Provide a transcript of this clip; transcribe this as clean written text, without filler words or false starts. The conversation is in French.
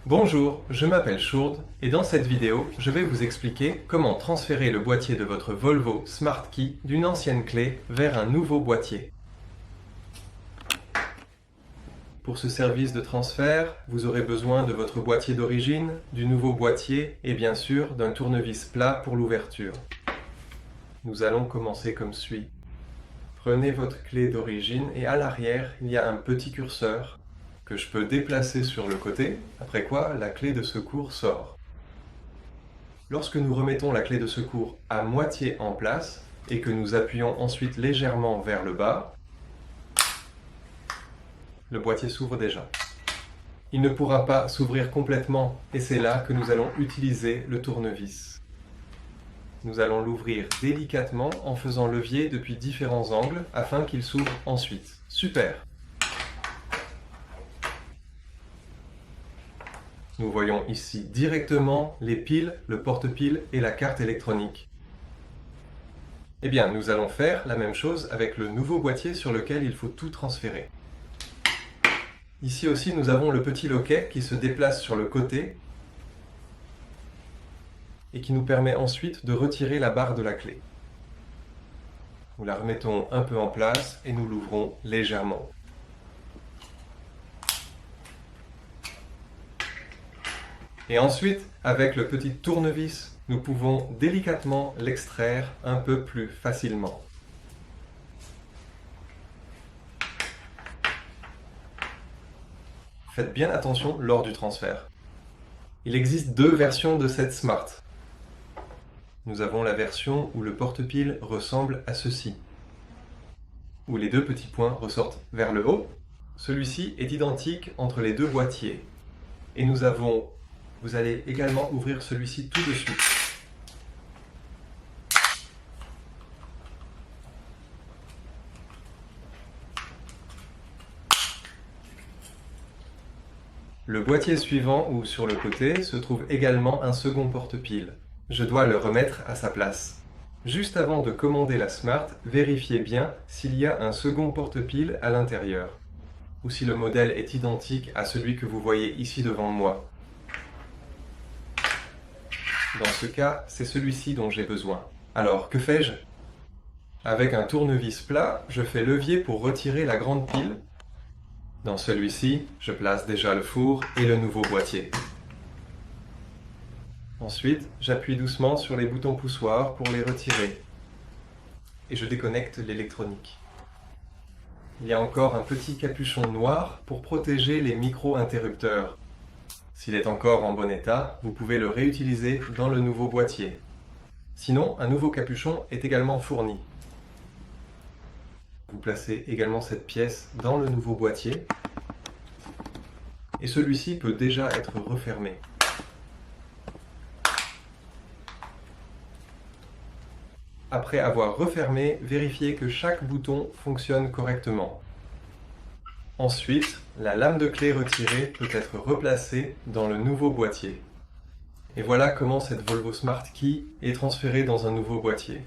Bonjour, je m'appelle Shurd et dans cette vidéo, je vais vous expliquer comment transférer le boîtier de votre Volvo Smart Key d'une ancienne clé vers un nouveau boîtier. Pour ce service de transfert, vous aurez besoin de votre boîtier d'origine, du nouveau boîtier et bien sûr d'un tournevis plat pour l'ouverture. Nous allons commencer comme suit. Prenez votre clé d'origine et à l'arrière, il y a un petit curseur que je peux déplacer sur le côté, après quoi la clé de secours sort. Lorsque nous remettons la clé de secours à moitié en place et que nous appuyons ensuite légèrement vers le bas, le boîtier s'ouvre déjà. Il ne pourra pas s'ouvrir complètement et c'est là que nous allons utiliser le tournevis. Nous allons l'ouvrir délicatement en faisant levier depuis différents angles afin qu'il s'ouvre ensuite. Super! Nous voyons ici directement les piles, le porte-piles et la carte électronique. Eh bien, nous allons faire la même chose avec le nouveau boîtier sur lequel il faut tout transférer. Ici aussi, nous avons le petit loquet qui se déplace sur le côté et qui nous permet ensuite de retirer la barre de la clé. Nous la remettons un peu en place et nous l'ouvrons légèrement. Et ensuite, avec le petit tournevis, nous pouvons délicatement l'extraire un peu plus facilement. Faites bien attention lors du transfert. Il existe deux versions de cette Smart. Nous avons la version où le porte-piles ressemble à ceci, où les deux petits points ressortent vers le haut. Celui-ci est identique entre les deux boîtiers. Et vous allez également ouvrir celui-ci tout de suite. Le boîtier suivant ou sur le côté se trouve également un second porte-piles. Je dois le remettre à sa place. Juste avant de commander la Smart, vérifiez bien s'il y a un second porte-piles à l'intérieur, ou si le modèle est identique à celui que vous voyez ici devant moi. Dans ce cas, c'est celui-ci dont j'ai besoin. Alors, que fais-je? Avec un tournevis plat, je fais levier pour retirer la grande pile. Dans celui-ci, je place déjà le four et le nouveau boîtier. Ensuite, j'appuie doucement sur les boutons poussoirs pour les retirer. Et je déconnecte l'électronique. Il y a encore un petit capuchon noir pour protéger les micro-interrupteurs. S'il est encore en bon état, vous pouvez le réutiliser dans le nouveau boîtier. Sinon, un nouveau capuchon est également fourni. Vous placez également cette pièce dans le nouveau boîtier. Et celui-ci peut déjà être refermé. Après avoir refermé, vérifiez que chaque bouton fonctionne correctement. Ensuite, la lame de clé retirée peut être replacée dans le nouveau boîtier. Et voilà comment cette Volvo Smart Key est transférée dans un nouveau boîtier.